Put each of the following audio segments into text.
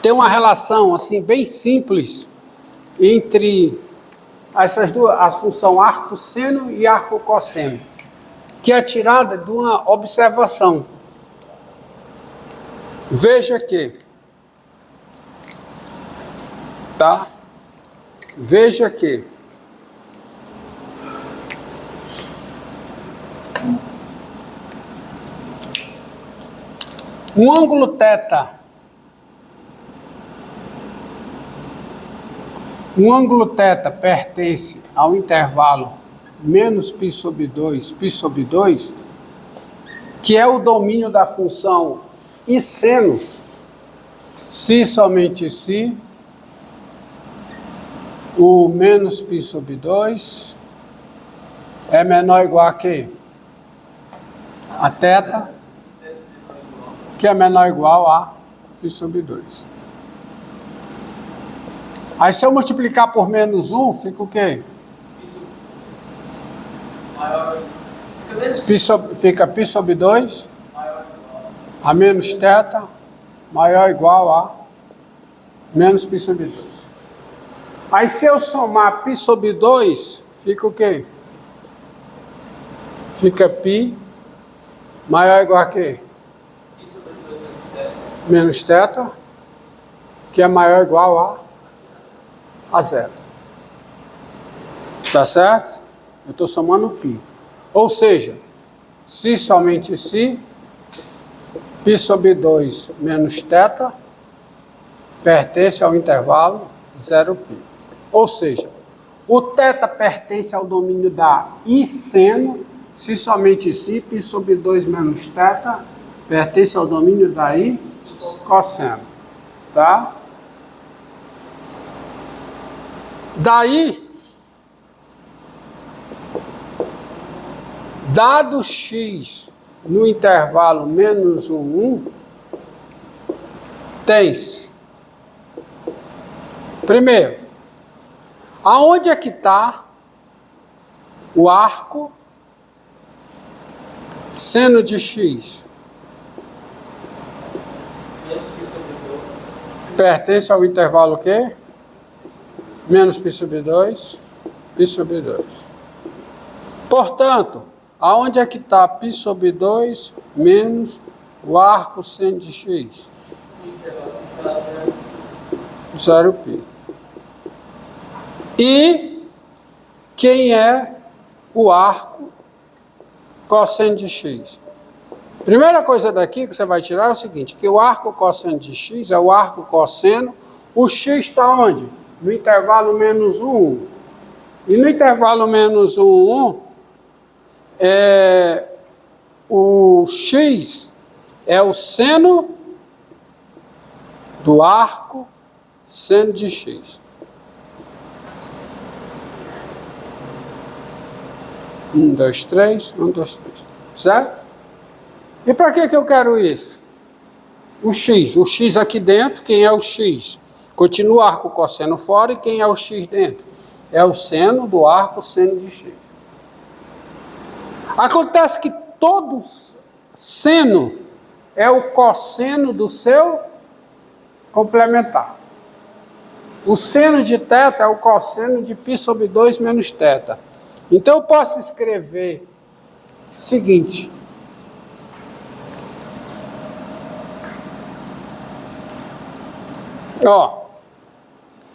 tem uma relação assim bem simples entre essas duas, a função arco-seno e arco-cosseno, que é tirada de uma observação. Veja que, tá? Veja que um ângulo θ, pertence ao intervalo menos π sobre 2, que é o domínio da função e seno, se somente se, o menos π sobre 2 é menor ou igual a quê? A θ, que é menor ou igual a π sobre 2. Aí se eu multiplicar por menos 1, fica o quê? Fica π sobre 2, a menos θ, maior ou igual a menos π sobre 2. Aí se eu somar π sobre 2, fica o quê? Fica π maior ou igual a quê? Menos θ, que é maior ou igual a zero. Tá certo? Eu estou somando π. Ou seja, se somente se, π sobre 2 menos θ pertence ao intervalo 0π. Ou seja, o θ pertence ao domínio da I seno, se somente se, π sobre 2 menos θ pertence ao domínio da I cosseno. Tá? Daí, dado x no intervalo menos 1, tem-se, primeiro, aonde é que está o arco seno de x? Pertence ao intervalo o quê? Menos π sobre 2, π sobre 2. Portanto, aonde é que está π sobre 2 menos o arco seno de x? 0π. E quem é o arco cosseno de x? Primeira coisa daqui que você vai tirar é o seguinte, que o arco cosseno de x é o arco cosseno, o x está onde? No intervalo menos 1. E no intervalo menos 1, o x é o seno do arco seno de x. 1, 2, 3, 1, 2, 3. Certo? E para que eu quero isso? O x aqui dentro, quem é o x? Continua o arco cosseno fora, e quem é o x dentro? É o seno do arco seno de x. Acontece que todo seno é o cosseno do seu complementar. O seno de θ é o cosseno de π sobre 2 menos θ. Então eu posso escrever o seguinte.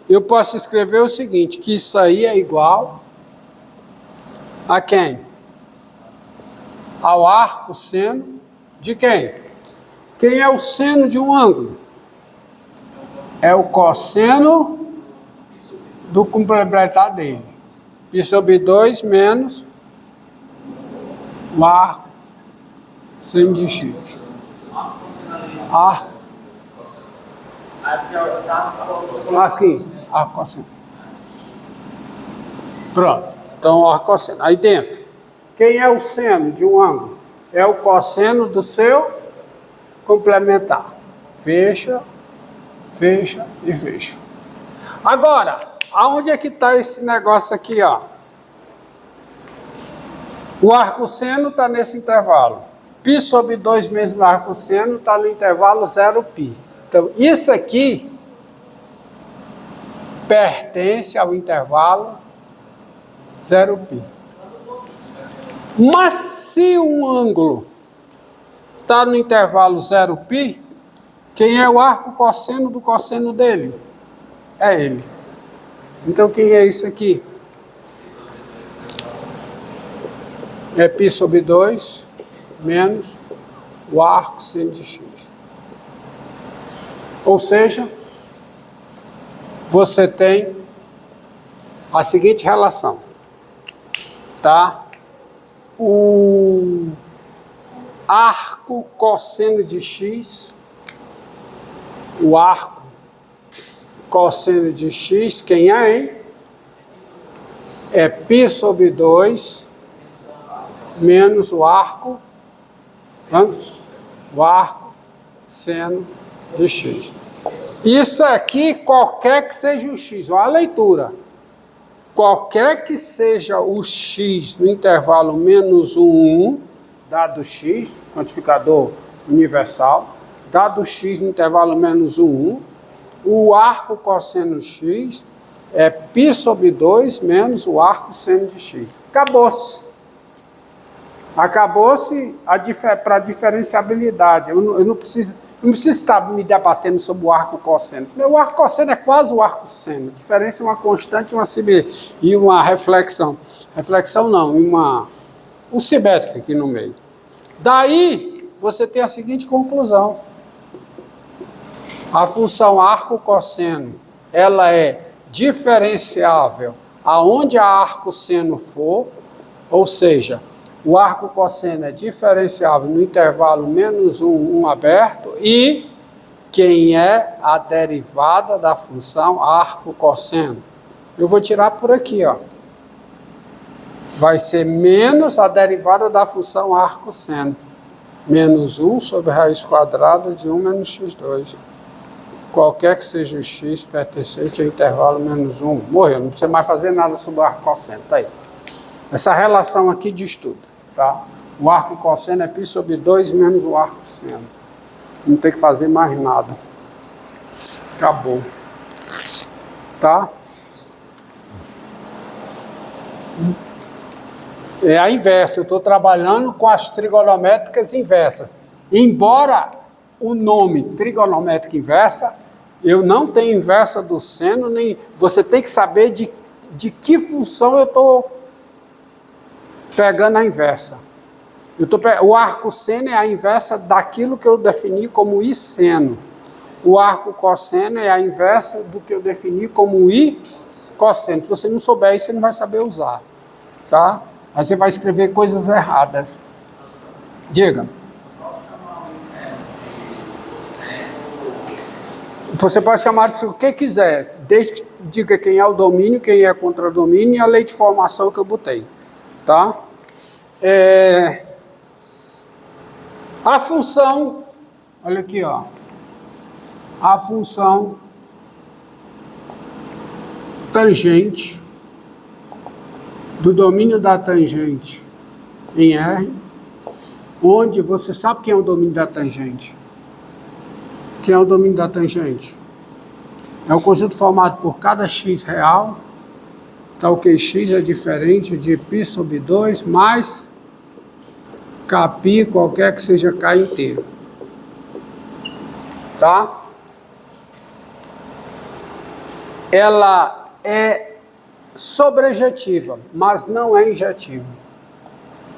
Eu posso escrever o seguinte, que isso aí é igual a quem? Ao arco seno de quem? Quem é o seno de um ângulo? É o cosseno do complementar dele. Π sobre 2 menos o arco seno de x. Aqui, arco cosseno. Pronto. Então, arco cosseno. Aí dentro, quem é o seno de um ângulo? É o cosseno do seu complementar. Fecha, fecha e fecha. Agora, aonde é que está esse negócio aqui, ó? O arco seno está nesse intervalo. π sobre 2 menos o arco seno está no intervalo 0π. Então, isso aqui pertence ao intervalo 0π. Mas se um ângulo está no intervalo 0π, quem é o arco cosseno do cosseno dele? É ele. Então quem é isso aqui? É π sobre 2 menos o arco seno de x. Ou seja, você tem a seguinte relação, tá? O arco cosseno de x, o arco cosseno de x, quem é, hein? É π sobre 2 menos o arco seno de x. Isso aqui, qualquer que seja o x, olha a leitura. Qualquer que seja o x no intervalo menos 1, dado x, quantificador universal, dado x no intervalo menos 1, o arco cosseno x é π sobre 2 menos o arco seno de x. Acabou-se. Acabou-se para a diferenciabilidade. Eu não preciso estar me debatendo sobre o arco cosseno. O arco cosseno é quase o arco seno. A diferença é uma constante e uma reflexão. Reflexão não, um simétrico aqui no meio. Daí, você tem a seguinte conclusão. A função arco cosseno, ela é diferenciável aonde a arco seno for, ou seja, o arco cosseno é diferenciável no intervalo menos 1 aberto e quem é a derivada da função arco cosseno. Eu vou tirar por aqui, ó. Vai ser menos a derivada da função arco seno. Menos 1 sobre raiz quadrada de 1 menos x2. Qualquer que seja o x pertencente ao intervalo menos 1. Morreu, não precisa mais fazer nada sobre o arco cosseno. Tá aí. Essa relação aqui diz tudo. Tá? O arco cosseno é π sobre 2 menos o arco seno. Não tem que fazer mais nada. Acabou. Tá? É a inversa. Eu estou trabalhando com as trigonométricas inversas. Embora o nome trigonométrica inversa, eu não tenho inversa do seno, nem você tem que saber de que função eu estou pegando a inversa. O arco seno é a inversa daquilo que eu defini como I seno. O arco cosseno é a inversa do que eu defini como I cosseno. Se você não souber isso, você não vai saber usar. Tá? Aí você vai escrever coisas erradas. Diga. Você pode chamar de o que quiser, desde que diga quem é o domínio, quem é contra o domínio e a lei de formação que eu botei. Tá? A função, olha aqui, ó. A função tangente do domínio da tangente em R, onde você sabe quem é o domínio da tangente. Quem é o domínio da tangente? É o conjunto formado por cada x real, tal que x é diferente de π sobre 2 mais kπ, qualquer que seja k inteiro. Tá? Ela é sobrejetiva, mas não é injetiva.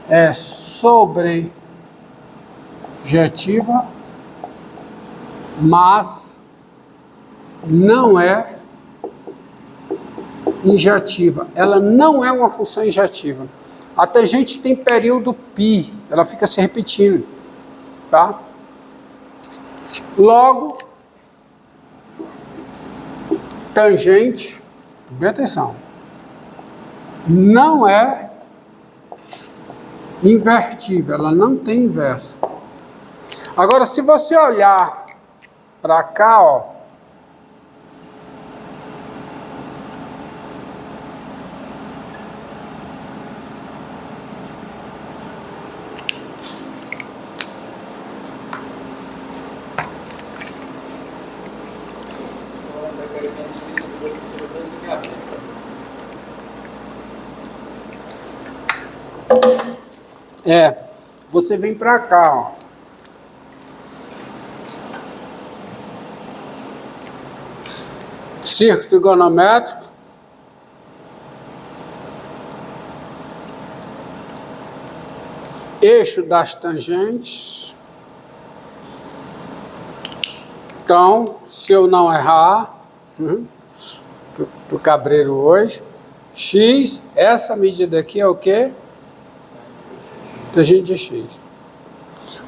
É sobrejetiva, mas não é injetiva. Ela não é uma função injetiva. A tangente tem período π, ela fica se repetindo, tá? Logo, tangente, preste atenção, não é invertível, ela não tem inverso. Agora, se você olhar para cá, ó, Você vem para cá, ó. Círculo trigonométrico. Eixo das tangentes. Então, se eu não errar, pro cabreiro hoje, x, essa medida aqui é o quê? Tangente de x.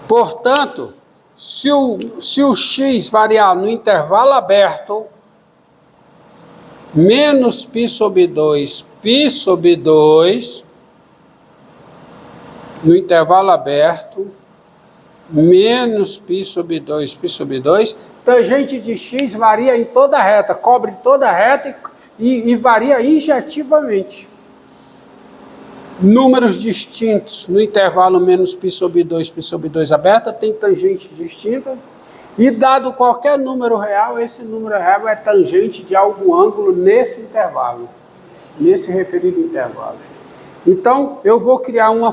Portanto, se o x variar no intervalo aberto, menos π sobre 2, π sobre 2, no intervalo aberto, menos π sobre 2, π sobre 2, tangente de x varia em toda a reta, cobre toda a reta e varia injetivamente. Números distintos no intervalo menos π sobre 2 aberta tem tangente distinta. E dado qualquer número real, esse número real é tangente de algum ângulo nesse intervalo, nesse referido intervalo. Então, eu vou criar uma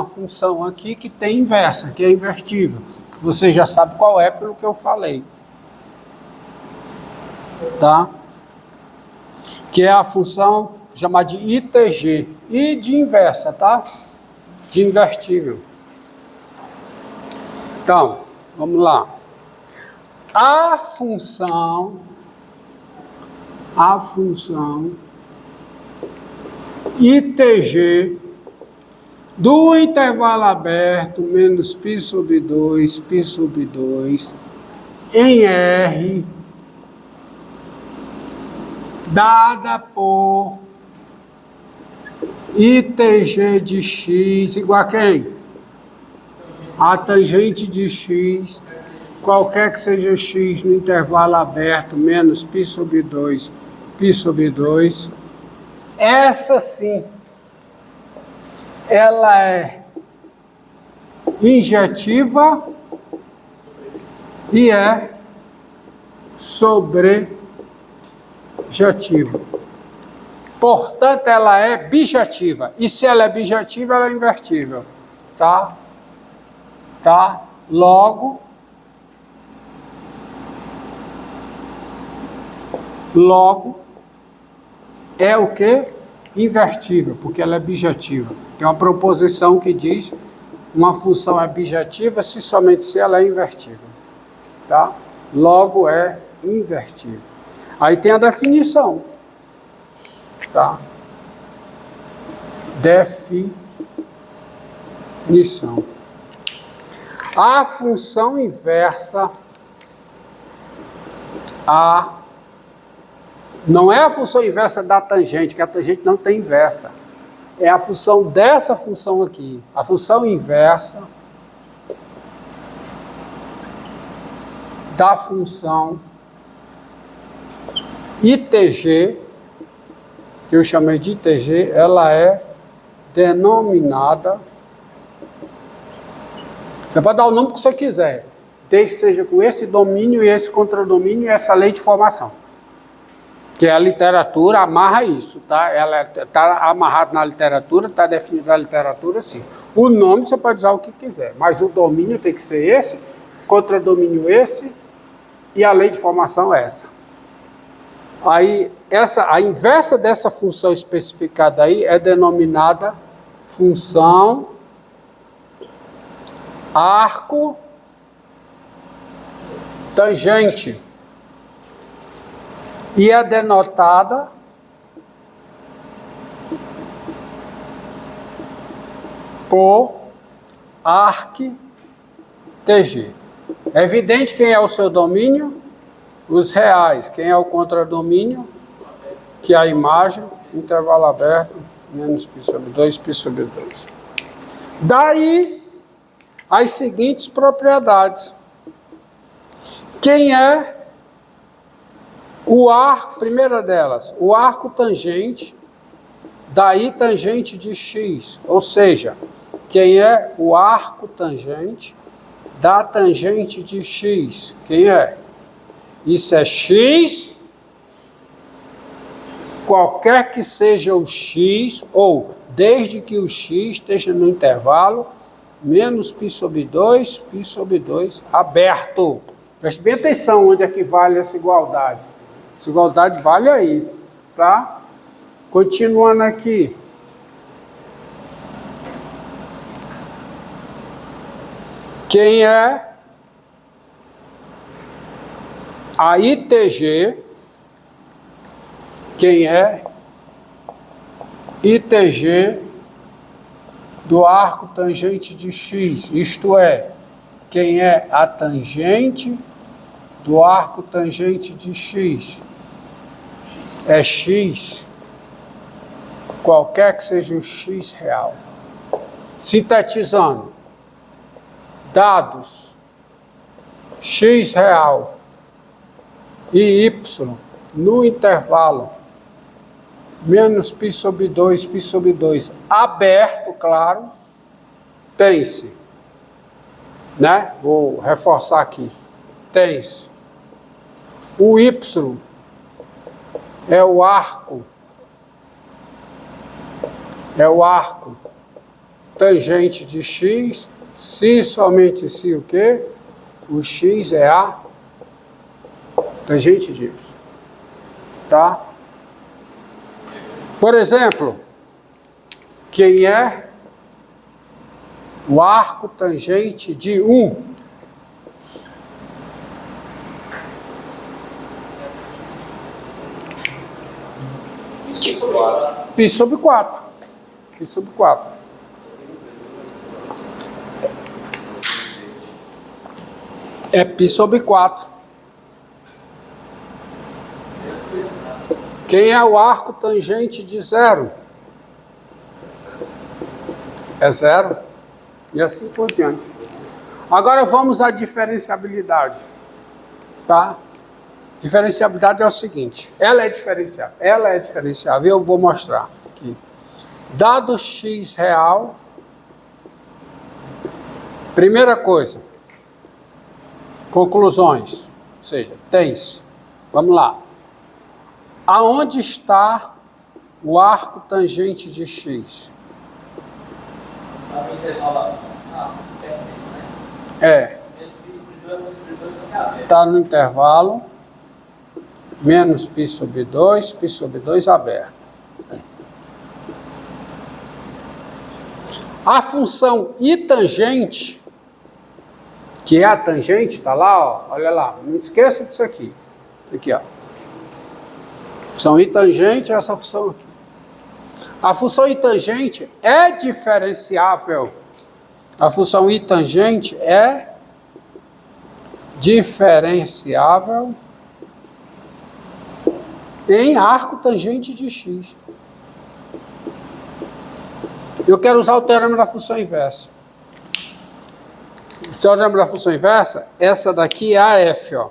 função aqui que tem inversa, que é invertível. Você já sabe qual é pelo que eu falei. Tá? Que é a função chamada de ITG. E de inversa, tá? De invertível. Então, vamos lá. A função ITG do intervalo aberto menos π sobre 2, π sobre 2 em R, dada por ITG de x igual a quem? A tangente de x, qualquer que seja x no intervalo aberto, menos π sobre 2, π sobre 2, essa sim, ela é injetiva e é sobrejetiva. Portanto, ela é bijetiva. E se ela é bijetiva, ela é invertível. Tá? Tá? Logo, é o que? Invertível, porque ela é bijetiva. Tem uma proposição que diz uma função é bijetiva somente se ela é invertível. Tá? Logo é invertível. Aí tem a definição. Tá? Definição. A função inversa, não é a função inversa da tangente, que a tangente não tem inversa. É a função dessa função aqui. A função inversa da função ITG, que eu chamei de ITG, ela é denominada, você pode dar o nome que você quiser, desde que seja com esse domínio e esse contradomínio e essa lei de formação. Que a literatura amarra isso, tá? Ela está amarrada na literatura, está definida na literatura, sim. O nome você pode usar o que quiser, mas o domínio tem que ser esse, contradomínio esse e a lei de formação essa. Aí, a inversa dessa função especificada aí é denominada função arco tangente e é denotada por arc TG. É evidente quem é o seu domínio? Os reais. Quem é o contradomínio? Que é a imagem, intervalo aberto, menos π sobre 2, π sobre 2. Daí, as seguintes propriedades. Quem é o arco, primeira delas, o arco tangente, daí tangente de x, ou seja, quem é o arco tangente da tangente de x? Quem é? Isso é x, qualquer que seja o x, ou desde que o x esteja no intervalo, menos π sobre 2, π sobre 2 aberto. Preste bem atenção onde é que vale essa igualdade. Essa igualdade vale aí, tá? Continuando aqui. Quem é a ITG? Quem é ITG do arco tangente de x? Isto é, quem é a tangente do arco tangente de x? É x, qualquer que seja o x real. Sintetizando, dados x real e y no intervalo menos π sobre 2, π sobre 2 aberto, claro, tem-se, né? Vou reforçar aqui, tem-se. O y é o arco tangente de x, se somente se o quê? O x é a tangente de y, tá? Por exemplo, quem é o arco tangente de 1? Π sobre 4. Π sobre 4. É π sobre 4. Quem é o arco tangente de 0? É 0. E assim por diante. Agora vamos à diferenciabilidade. Tá? Diferenciabilidade é o seguinte. Ela é diferenciável. Ela é diferenciável. Eu vou mostrar aqui. Dado x real. Primeira coisa. Conclusões. Ou seja, tem-se. Vamos lá. Aonde está o arco tangente de x? É. Está no intervalo. Menos π sobre 2, π sobre 2 aberto. A função I tangente, que é a tangente, está lá, ó, olha lá, não esqueça disso aqui. Aqui, ó. Função I tangente é essa função aqui. A função I tangente é diferenciável. A função I tangente é diferenciável em arco tangente de x. Eu quero usar o teorema da função inversa. O teorema da função inversa, essa daqui é a f, ó.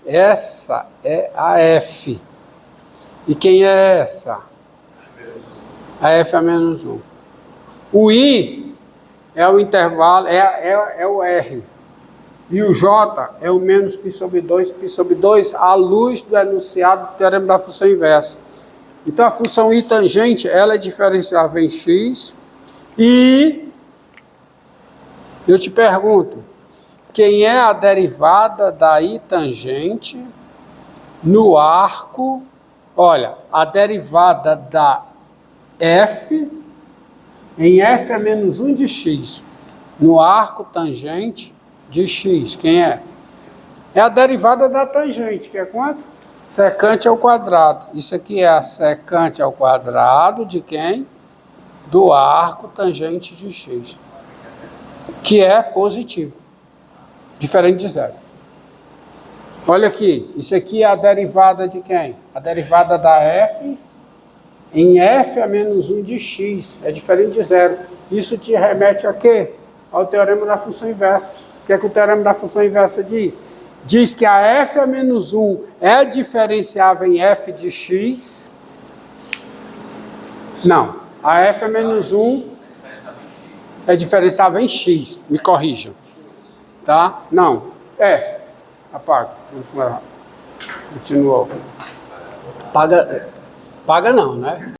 Essa é a f. E quem é essa? A f é a menos 1. O i é o intervalo, é o r. E o j é o menos π sobre 2, π sobre 2, à luz do enunciado do teorema da função inversa. Então, a função I tangente, ela é diferenciável em x. E eu te pergunto, quem é a derivada da I tangente no arco? Olha, a derivada da f em f é menos 1 de x no arco tangente de x. Quem é? É a derivada da tangente, que é quanto? Secante ao quadrado. Isso aqui é a secante ao quadrado de quem? Do arco tangente de x, que é positivo, diferente de 0. Olha aqui, isso aqui é a derivada de quem? A derivada da f em f a menos 1 de x, é diferente de 0. Isso te remete a quê? Ao teorema da função inversa. O que é que o teorema da função inversa diz? Diz que a f a menos 1 é diferenciável em f de x. Não. A f a menos 1 é diferenciável em x. Me corrijam. Tá? Não. É. Apaga. Continuou. Paga não, né?